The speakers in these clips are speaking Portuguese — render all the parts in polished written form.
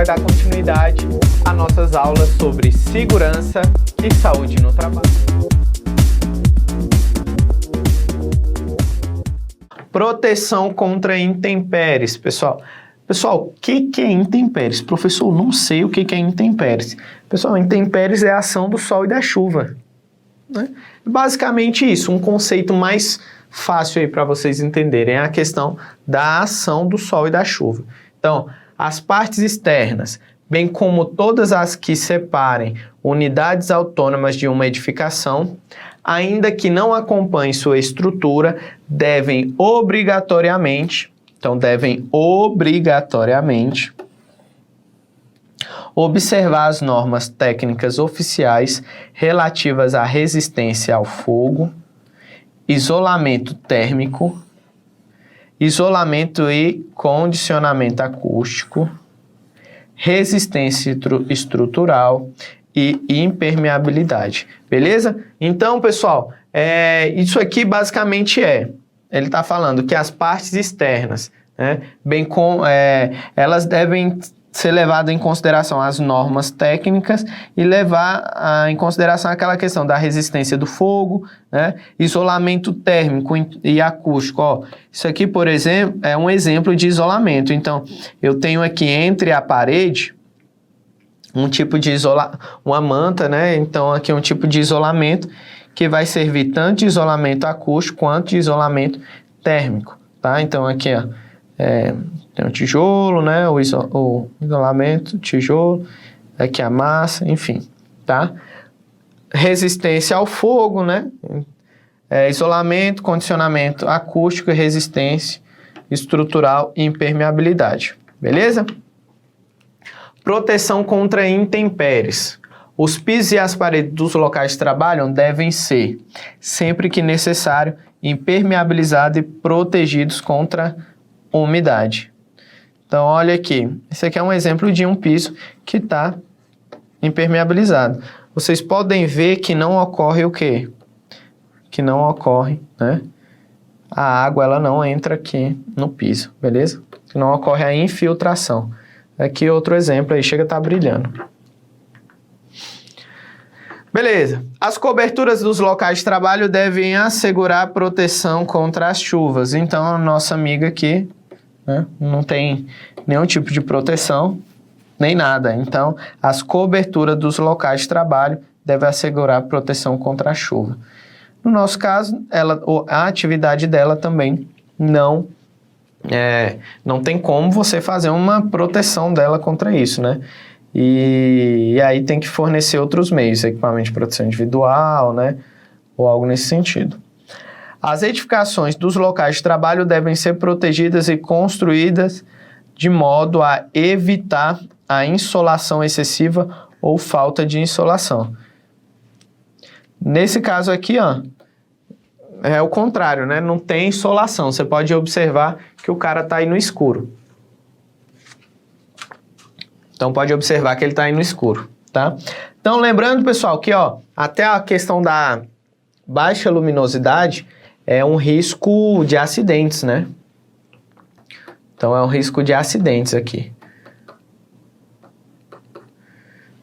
vai dar continuidade às nossas aulas sobre segurança e saúde no trabalho. Proteção contra intempéries, pessoal. Pessoal, o que é intempéries? Professor, não sei o que é intempéries. Pessoal, intempéries é a ação do sol e da chuva, né? Basicamente isso, um conceito mais fácil aí para vocês entenderem é a questão da ação do sol e da chuva. Então, as partes externas, bem como todas as que separem unidades autônomas de uma edificação, ainda que não acompanhem sua estrutura, devem obrigatoriamente observar as normas técnicas oficiais relativas à resistência ao fogo, isolamento térmico, isolamento e condicionamento acústico, resistência estrutural e impermeabilidade. Beleza? Então, pessoal, isso aqui basicamente ele está falando que as partes externas, né, bem como elas devem ser levadas em consideração as normas técnicas e levar em consideração aquela questão da resistência do fogo, né, isolamento térmico e acústico. Ó, isso aqui, por exemplo, é um exemplo de isolamento. Então, eu tenho aqui entre a parede um tipo de uma manta, né? Então, aqui é um tipo de isolamento que vai servir tanto de isolamento acústico quanto de isolamento térmico, tá? Então, aqui, ó, tem o tijolo, né? O isolamento, tijolo, aqui a massa, enfim, tá? Resistência ao fogo, né? Isolamento, condicionamento acústico e resistência estrutural e impermeabilidade, beleza? Proteção contra intempéries. Os pisos e as paredes dos locais de trabalho devem ser, sempre que necessário, impermeabilizados e protegidos contra umidade. Então, olha aqui, esse aqui é um exemplo de um piso que está impermeabilizado. Vocês podem ver que não ocorre o quê? Que não ocorre, né? A água, ela não entra aqui no piso, beleza? Que não ocorre a infiltração. Aqui outro exemplo aí, chega a estar brilhando. Beleza. As coberturas dos locais de trabalho devem assegurar proteção contra as chuvas. Então, a nossa amiga aqui, né, não tem nenhum tipo de proteção, nem nada. Então, as coberturas dos locais de trabalho devem assegurar proteção contra a chuva. No nosso caso, a atividade dela também não tem como você fazer uma proteção dela contra isso, né? E aí tem que fornecer outros meios, equipamento de proteção individual, né? Ou algo nesse sentido. As edificações dos locais de trabalho devem ser protegidas e construídas de modo a evitar a insolação excessiva ou falta de insolação. Nesse caso aqui, ó, é o contrário, né? Não tem insolação. Você pode observar que o cara está aí no escuro. Então, pode observar que ele está aí no escuro, tá? Então, lembrando, pessoal, que ó, até a questão da baixa luminosidade é um risco de acidentes, né? Então, é um risco de acidentes aqui.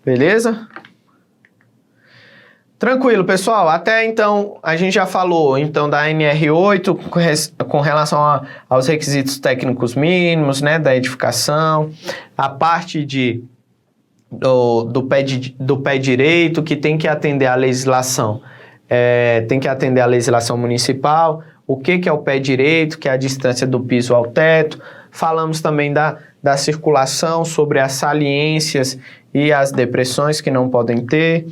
Beleza? Tranquilo, pessoal. Até então, a gente já falou então da NR8 com relação aos requisitos técnicos mínimos, né, da edificação, a parte do pé direito, que tem que atender à legislação, tem que atender à legislação municipal, o que é o pé direito, que é a distância do piso ao teto. Falamos também da circulação, sobre as saliências e as depressões que não podem ter.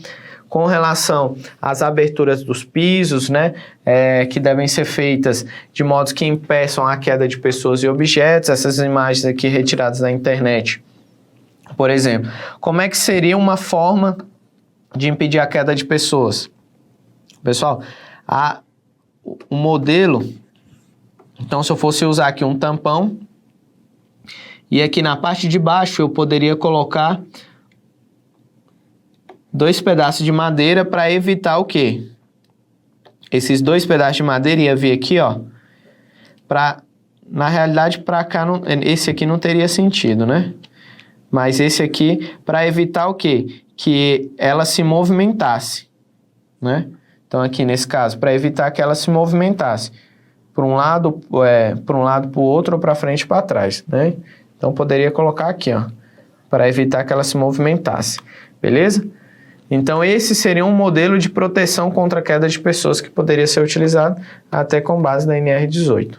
Com relação às aberturas dos pisos, né, que devem ser feitas de modo que impeçam a queda de pessoas e objetos, essas imagens aqui retiradas da internet. Por exemplo, como é que seria uma forma de impedir a queda de pessoas? Pessoal, o modelo, então se eu fosse usar aqui um tampão, e aqui na parte de baixo eu poderia colocar 2 pedaços de madeira para evitar o quê? Esses 2 pedaços de madeira ia vir aqui, ó. Na realidade, para cá, esse aqui não teria sentido, né? Mas esse aqui, para evitar o quê? Que ela se movimentasse, né? Então, aqui nesse caso, para evitar que ela se movimentasse para um lado, para o outro, ou para frente e para trás, né? Então, poderia colocar aqui, ó, para evitar que ela se movimentasse, beleza? Então, esse seria um modelo de proteção contra a queda de pessoas que poderia ser utilizado até com base na NR18.